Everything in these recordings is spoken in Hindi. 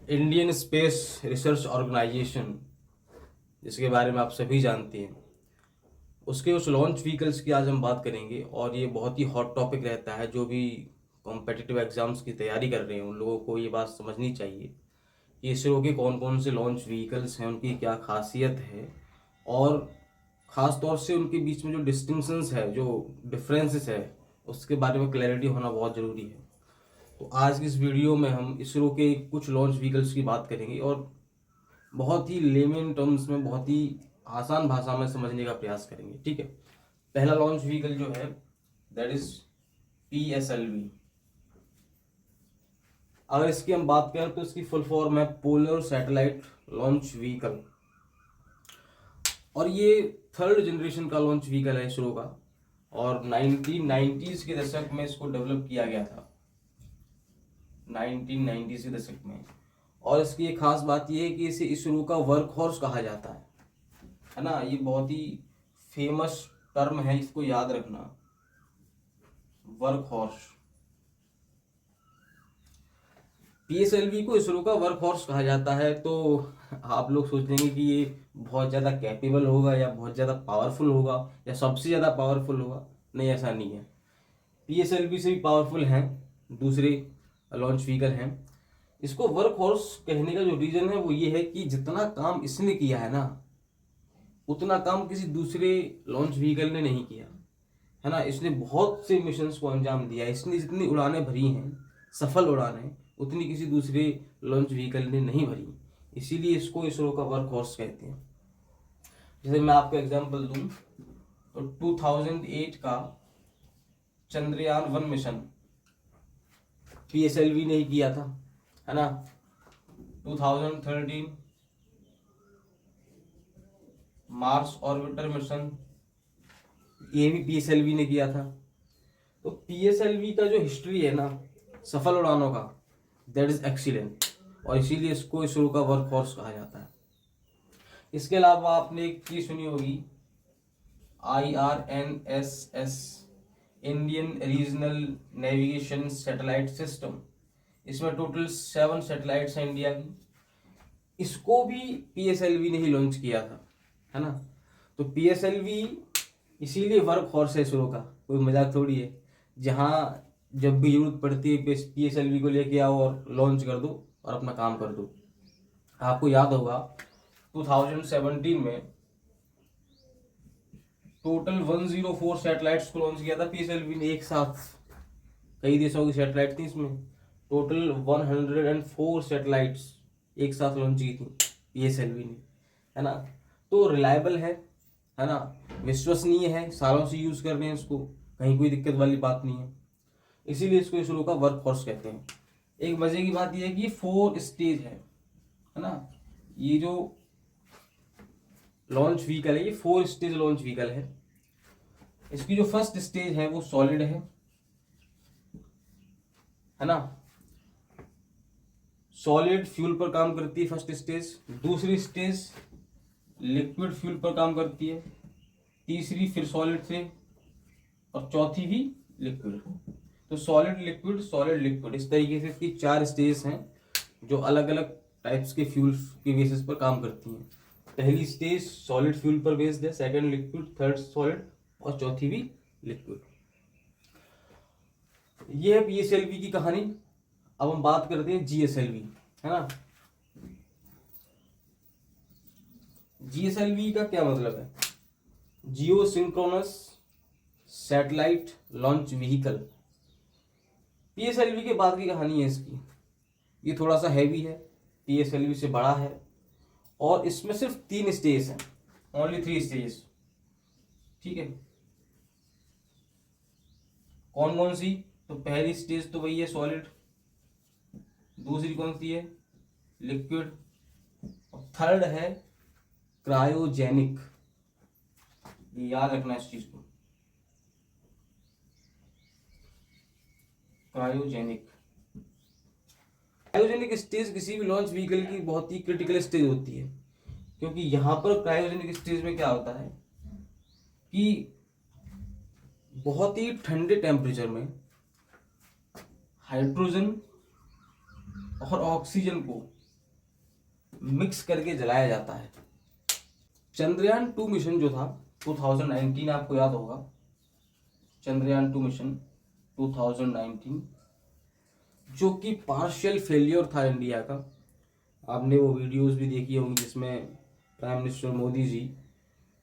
इंडियन स्पेस रिसर्च ऑर्गेनाइजेशन, जिसके बारे में आप सभी जानते हैं, उसके उस लॉन्च व्हीकल्स की आज हम बात करेंगे। और ये बहुत ही हॉट टॉपिक रहता है। जो भी कॉम्पिटिटिव एग्जाम्स की तैयारी कर रहे हैं उन लोगों को ये बात समझनी चाहिए कि इसरो के कौन कौन से लॉन्च व्हीकल्स हैं, उनकी क्या खासियत है, और ख़ास तौर से उनके बीच में जो डिस्टिंक्शंस है, जो डिफरेंसेस है, उसके बारे में क्लैरिटी होना बहुत ज़रूरी है। तो आज की इस वीडियो में हम इसरो के कुछ लॉन्च व्हीकल्स की बात करेंगे और बहुत ही लेमन टर्म्स में, बहुत ही आसान भाषा में समझने का प्रयास करेंगे। ठीक है। पहला लॉन्च व्हीकल जो है दैट इज PSLV। अगर इसकी हम बात करें तो इसकी फुल फॉर्म है पोलर सैटेलाइट लॉन्च व्हीकल, और ये थर्ड जनरेशन का लॉन्च व्हीकल है इसरो का। और 1990s के दशक में इसको डेवलप किया गया था, 1990s के दशक में। और इसकी एक खास बात यह है कि इसे इसरो का वर्क हॉर्स कहा जाता है ना। ये बहुत ही फेमस टर्म है, इसको याद रखना, वर्क हॉर्स। PSLV को इसरो का वर्क हॉर्स कहा जाता है। तो आप लोग सोचेंगे कि ये बहुत ज़्यादा कैपेबल होगा या बहुत ज़्यादा पावरफुल होगा या सबसे ज़्यादा पावरफुल होगा। नहीं, ऐसा नहीं है। PSLV से भी पावरफुल हैं दूसरे लॉन्च व्हीकल हैं। इसको वर्क हॉर्स कहने का जो रीज़न है वो ये है कि जितना काम इसने किया है ना, उतना काम किसी दूसरे लॉन्च व्हीकल ने नहीं किया है ना। इसने बहुत से मिशंस को अंजाम दिया। इसने जितनी उड़ानें भरी हैं, सफल उड़ानें, उतनी किसी दूसरे लॉन्च व्हीकल ने नहीं भरी। इसीलिए इसको इसरो का वर्क हॉर्स कहते हैं। जैसे मैं आपको एग्जांपल दूं तो 2008 का चंद्रयान 1 मिशन PSLV ने ही किया था, है ना। 2013 मार्स ऑर्बिटर मिशन, ये भी PSLV ने किया था। तो PSLV का जो हिस्ट्री है ना सफल उड़ानों का, दैट इज एक्सीलेंट, और इसीलिए इसको इसरो का वर्क हॉर्स कहा जाता है। इसके अलावा आपने एक चीज सुनी होगी, IRNSS, Indian regional navigation satellite system. इसमें टोटल 7 सैटेलाइट्स हैं इंडिया की। इसको भी PSLV ने ही लॉन्च किया था, है ना। तो PSLV इसीलिए वर्क हॉर्स है इसरो का, कोई मजाक थोड़ी है। जहाँ जब भी जरूरत पड़ती है PSLV को लेके आओ और लॉन्च कर दो और अपना काम कर दो। आपको याद होगा 2017 में टोटल 104 सैटेलाइट्स को लॉन्च किया था PSLV ने एक साथ। कई देशों की सैटेलाइट थी इसमें, टोटल 104 सैटेलाइट्स एक साथ लॉन्च की थी PSLV ने, है ना। तो रिलायबल है ना, विश्वसनीय है, सालों से यूज कर रहे हैं इसको, कहीं कोई दिक्कत वाली बात नहीं है। इसीलिए इसको इसरो का वर्क हॉर्स कहते हैं। एक मजे की बात यह है कि 4 स्टेज है ना। ये जो लॉन्च व्हीकल है ये 4 स्टेज लॉन्च व्हीकल है। इसकी जो फर्स्ट स्टेज है वो सॉलिड है ना। सॉलिड फ्यूल पर काम करती है फर्स्ट स्टेज। दूसरी स्टेज लिक्विड फ्यूल पर काम करती है। तीसरी फिर सॉलिड से, और चौथी भी लिक्विड। तो सॉलिड लिक्विड इस तरीके से इसकी 4 स्टेज हैं जो अलग अलग टाइप्स के फ्यूल्स के बेसिस पर काम करती हैं। पहली स्टेज सॉलिड फ्यूल पर बेस्ड है, सेकंड लिक्विड, थर्ड सॉलिड, और चौथी भी लिक्विड। ये है PSLV की कहानी। अब हम बात करते हैं GSLV, है ना। GSLV का क्या मतलब है? Geosynchronous satellite launch vehicle. PSLV के बाद की कहानी है इसकी। ये थोड़ा सा हैवी है, PSLV से बड़ा है, और इसमें सिर्फ 3 स्टेज हैं, ओनली 3 स्टेज। ठीक है। कौन कौन सी? तो पहली स्टेज तो वही है सॉलिड, दूसरी कौन सी है? लिक्विड, और थर्ड है क्रायोजेनिक। ये याद रखना इस चीज को, क्रायोजेनिक। क्रायोजेनिक स्टेज किसी भी लॉन्च व्हीकल की बहुत ही क्रिटिकल स्टेज होती है, क्योंकि यहां पर क्रायोजेनिक स्टेज में क्या होता है कि बहुत ही ठंडे टेम्परेचर में हाइड्रोजन और ऑक्सीजन को मिक्स करके जलाया जाता है। चंद्रयान 2 मिशन जो था 2019, आपको याद होगा, चंद्रयान 2 मिशन 2019 जो कि पार्शियल फेलियर था इंडिया का। आपने वो वीडियोस भी देखी होंगी जिसमें प्राइम मिनिस्टर मोदी जी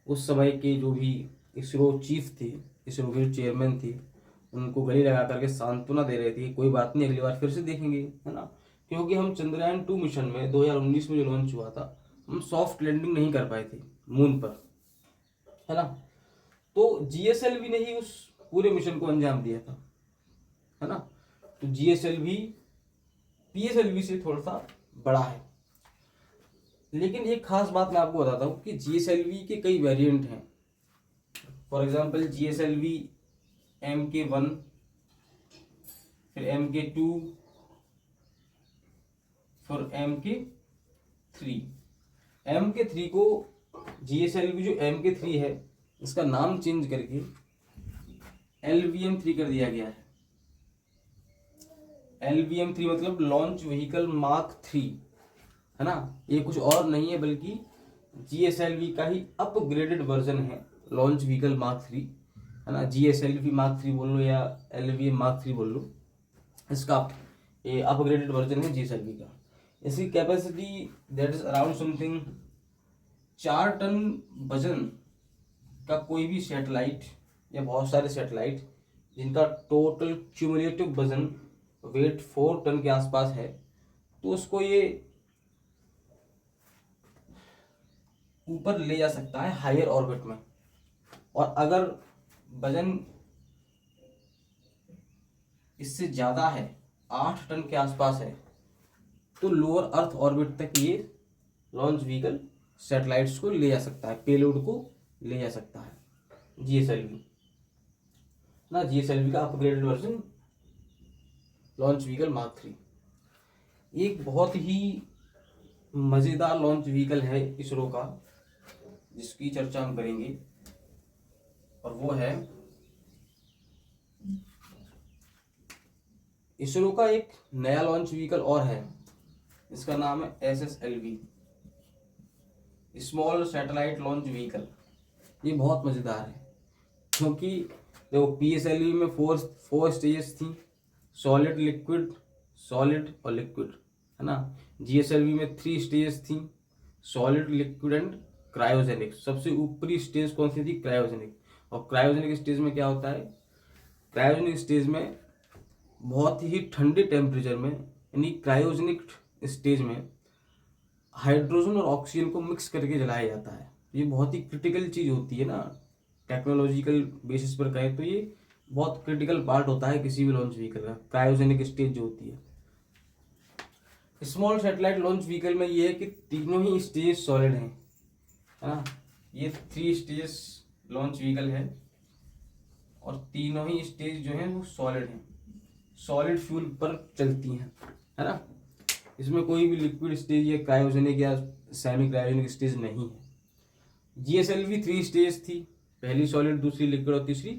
उस समय के जो भी इसरो चीफ थे, इसरो के चेयरमैन थे, उनको गले लगा करके सांत्वना दे रहे थे, कोई बात नहीं, अगली बार फिर से देखेंगे, है ना। क्योंकि हम चंद्रयान 2 मिशन में 2019 में जो लॉन्च हुआ था, हम सॉफ्ट लैंडिंग नहीं कर पाए थे मून पर, है ना। तो जीएसएलवी ने ही उस पूरे मिशन को अंजाम दिया था, है ना। तो जीएसएलवी पीएसएलवी से थोड़ा सा बड़ा है। लेकिन एक खास बात मैं आपको बताता हूँ कि जीएसएलवी के कई वेरिएंट हैं। फॉर एग्जांपल जीएसएलवी MK1, फिर MK2, फिर MK3। MK3 को जीएसएलवी जो MK3 है इसका नाम चेंज करके LVM3 कर दिया गया है। LVM3 मतलब लॉन्च व्हीकल मार्क 3, है ना। ये कुछ और नहीं है बल्कि जीएसएलवी का ही अपग्रेडेड वर्जन है लॉन्च व्हीकल मार्क 3, है ना। जीएसएलवी मार्क 3 बोल लो या LVM मार्क 3 बोल लो, इसका ये अपग्रेडेड वर्जन है जीएसएलवी का। इसकी capacity that is around something 4 tonne वजन का कोई भी सैटेलाइट या बहुत सारे सैटेलाइट जिनका टोटल क्यूमुलेटिव वजन वेट 4 टन के आसपास है, तो उसको ये ऊपर ले जा सकता है हायर ऑर्बिट में। और अगर वजन इससे ज़्यादा है, 8 टन के आसपास है, तो लोअर अर्थ ऑर्बिट तक ये लॉन्च व्हीकल सैटेलाइट्स को ले जा सकता है, पेलोड को ले जा सकता है जीएसएलवी ना। जीएसएलवी का upgraded version launch vehicle mark 3 एक बहुत ही मज़ेदार लॉन्च व्हीकल है इसरो का, जिसकी चर्चा हम करेंगे, और वो है इसरो का एक नया लॉन्च व्हीकल और है, इसका नाम है SSLV, small satellite launch vehicle. ये बहुत मज़ेदार है क्योंकि देखो PSLV में फोर स्टेजेस थी, सॉलिड, लिक्विड, सॉलिड और लिक्विड, है ना। GSLV में 3 स्टेजेस थी, सॉलिड, लिक्विड एंड क्रायोजेनिक। सबसे ऊपरी स्टेज कौन सी थी? क्रायोजेनिक। और क्रायोजेनिक स्टेज में क्या होता है? क्रायोजेनिक स्टेज में बहुत ही ठंडे टेम्परेचर में, यानी क्रायोजेनिक स्टेज में हाइड्रोजन और ऑक्सीजन को मिक्स करके जलाया जाता है। ये बहुत ही क्रिटिकल चीज़ होती है ना, टेक्नोलॉजिकल बेसिस पर कहें तो ये बहुत क्रिटिकल पार्ट होता है किसी भी लॉन्च व्हीकल का, क्रायोजेनिक स्टेज जो होती है। स्मॉल सैटेलाइट लॉन्च व्हीकल में ये है कि तीनों ही स्टेज सॉलिड हैं, है ना। ये 3 स्टेज लॉन्च व्हीकल है और तीनों ही स्टेज जो है वो सॉलिड हैं, सॉलिड फ्यूल पर चलती हैं, है ना। इसमें कोई भी लिक्विड स्टेज या क्रायोजेनिक या सेमी क्रायोजेनिक स्टेज नहीं है। जीएसएलवी 3 स्टेज थी, पहली सॉलिड, दूसरी लिक्विड और तीसरी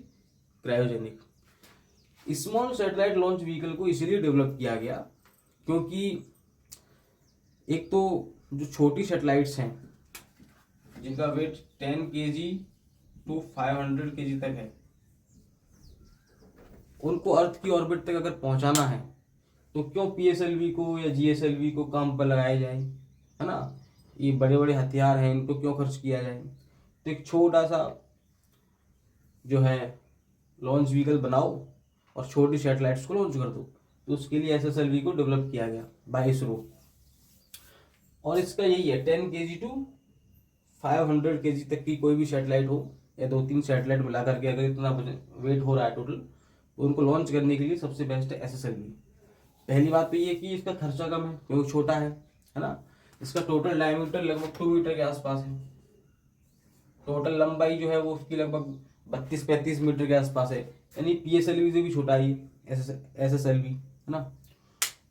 cryogenic. Small satellite launch vehicle को इसलिए डेवलप किया गया क्योंकि एक तो जो छोटी सैटेलाइट्स हैं जिनका वेट 10 kg to 500 kg तक है, उनको अर्थ की ऑर्बिट तक अगर पहुंचाना है तो क्यों PSLV को या GSLV को काम पर लगाया जाए, है ना। ये बड़े बड़े हथियार हैं, इनको क्यों खर्च किया जाए। तो एक छोटा सा जो है लॉन्च व्हीकल बनाओ और छोटी सैटेलाइट्स को लॉन्च कर दो। तो उसके लिए SSLV को डेवलप किया गया बाय इसरो। और इसका यही है 10 kg to 500 kg तक की कोई भी सैटेलाइट हो या 2-3 सैटेलाइट मिला करके अगर इतना वेट हो रहा है टोटल, तो उनको लॉन्च करने के लिए सबसे बेस्ट है SSLV। पहली बात तो ये कि इसका खर्चा कम है क्योंकि छोटा है ना। इसका टोटल डायमीटर लगभग 2 मीटर के आसपास है, टोटल लंबाई जो है वो उसकी लगभग 32-35 मीटर के आसपास है, यानी PSLV से भी छोटा ही SSLV, है ना।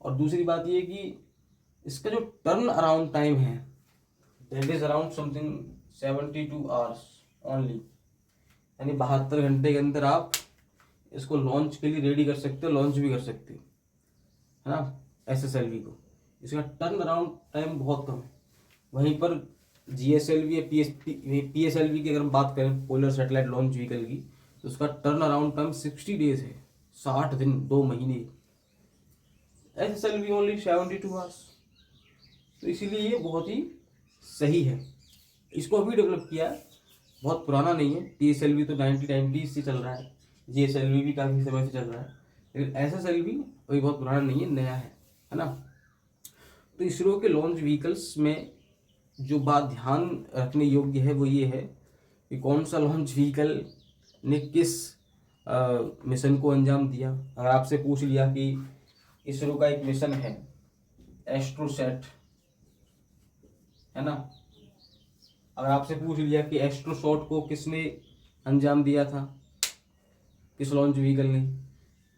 और दूसरी बात ये कि इसका जो टर्न अराउंड टाइम है that is around something 72 hours only, यानी 72 घंटे के अंदर आप इसको लॉन्च के लिए रेडी कर सकते हो, लॉन्च भी कर सकते हो, है ना। SSLV को इसका टर्न अराउंड टाइम बहुत कम है। वहीं पर GSLV या PSLV की अगर हम बात करें, पोलर सैटेलाइट लॉन्च व्हीकल की, तो उसका टर्न अराउंड टाइम 60 डेज है, 60 दिन, 2 महीने। SSLV only 72 hours. तो इसीलिए ये बहुत ही सही है। इसको अभी डेवलप किया है, बहुत पुराना नहीं है। PSLV तो 1990 से चल रहा है, GSLV भी काफ़ी समय से चल रहा है, लेकिन SSLV अभी बहुत पुराना नहीं है, नया है ना। तो इसरो के लॉन्च व्हीकल्स में जो बात ध्यान रखने योग्य है वो ये है कि कौन सा लॉन्च व्हीकल ने किस मिशन को अंजाम दिया। अगर आपसे पूछ लिया कि इसरो का एक मिशन है एस्ट्रोसैट, है ना, अगर आपसे पूछ लिया कि एस्ट्रोसॉट को किसने अंजाम दिया था, किस लॉन्च व्हीकल ने,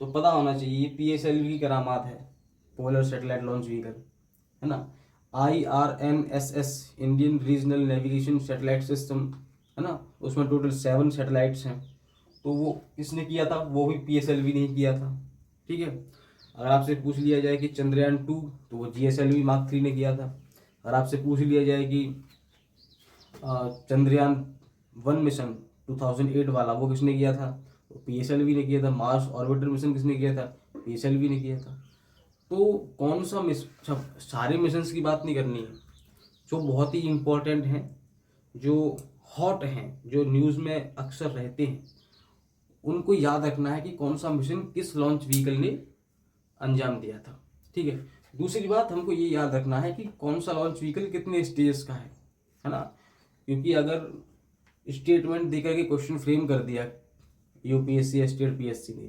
तो पता होना चाहिए PSLV की करामात है, पोलर सैटेलाइट लॉन्च व्हीकल, है ना। IRNSS Indian regional navigation satellite system, है ना, उसमें टोटल 7 सैटेलाइट्स हैं। तो वो किसने किया था, वो भी PSLV ने किया था, ठीक है। अगर आपसे पूछ लिया जाए कि चंद्रयान 2, तो वो GSLV मार्क 3 ने किया था। अगर आपसे पूछ लिया जाए कि चंद्रयान 1 मिशन 2008 वाला वो किसने किया था, तो PSLV ने किया था। मार्स ऑर्बिटर मिशन किसने किया था, PSLV ने किया था। तो कौन सा सारे मिशंस की बात नहीं करनी है, जो बहुत ही इम्पोर्टेंट हैं, जो हॉट हैं, जो न्यूज़ में अक्सर रहते हैं, उनको याद रखना है कि कौन सा मिशन किस लॉन्च व्हीकल ने अंजाम दिया था, ठीक है। दूसरी बात हमको ये याद रखना है कि कौन सा लॉन्च व्हीकल कितने स्टेज का है ना। क्योंकि अगर स्टेटमेंट देकर के क्वेश्चन फ्रेम कर दिया UPSC या स्टेट PSC ने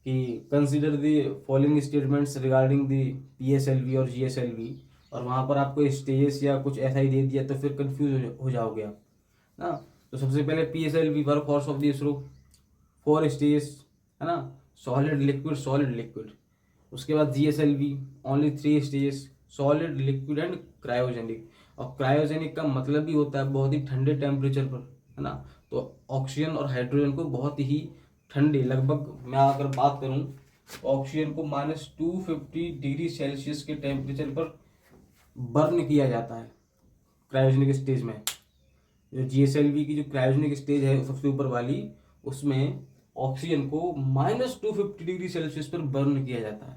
कि consider the following statements regarding the PSLV और GSLV, और वहाँ पर आपको स्टेजेस या कुछ ऐसा ही दे दिया, तो फिर कंफ्यूज हो जाओगे आप ना। तो सबसे पहले PSLV work horse of the ISRO, 4 stages, है ना, सॉलिड लिक्विड सॉलिड लिक्विड। उसके बाद GSLV only 3 stages, solid liquid and cryogenic. और क्रायोजेनिक का मतलब भी होता है बहुत ही ठंडे टेम्परेचर पर, है ना। तो ऑक्सीजन और हाइड्रोजन को बहुत ही ठंडे, लगभग मैं अगर बात करूं तो ऑक्सीजन को -250 डिग्री सेल्सियस के टेम्परेचर पर बर्न किया जाता है क्रायोजेनिक स्टेज में। जो GSLV की जो क्रायोजेनिक स्टेज है सबसे ऊपर वाली, उसमें ऑक्सीजन को -250 डिग्री सेल्सियस पर बर्न किया जाता है,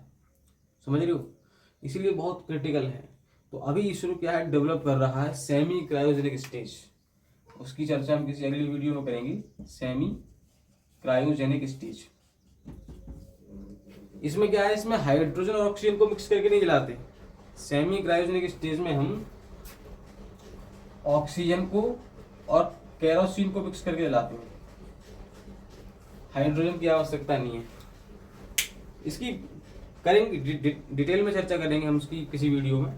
समझ रहे हो। इसीलिए बहुत क्रिटिकल है। तो अभी इसरो क्या है, डेवलप कर रहा है सेमी क्रायोजेनिक स्टेज। उसकी चर्चा हम किसी अगली वीडियो में करेंगे, सेमी क्रायोजेनिक स्टेज। इसमें क्या है, इसमें हाइड्रोजन और ऑक्सीजन को मिक्स करके नहीं जलाते। सेमी क्रायोजेनिक स्टेज में हम ऑक्सीजन को और केरोसिन को मिक्स करके जलाते हैं, हाइड्रोजन की आवश्यकता नहीं है। इसकी करेंगे डिटेल में चर्चा करेंगे हम उसकी किसी वीडियो में।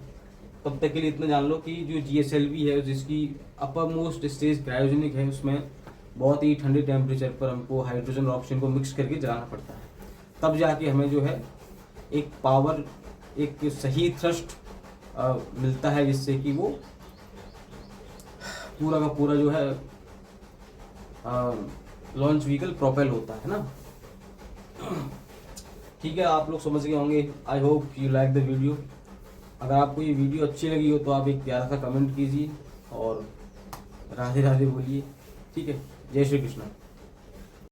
तब तक के लिए इतना जान लो कि जो GSLV है, जिसकी अपर मोस्ट स्टेज क्रायोजेनिक है, उसमें बहुत ही ठंडे टेम्परेचर पर हमको हाइड्रोजन और ऑक्सीजन को मिक्स करके जलाना पड़ता है, तब जाके हमें जो है एक पावर, एक सही थ्रस्ट मिलता है, जिससे कि वो पूरा का पूरा जो है लॉन्च व्हीकल प्रोपेल होता है ना। ठीक है, आप लोग समझ गए होंगे। I hope you like the video. अगर आपको ये वीडियो अच्छी लगी हो तो आप एक प्यारा सा कमेंट कीजिए और राधे राधे बोलिए, ठीक है। जय श्री कृष्ण।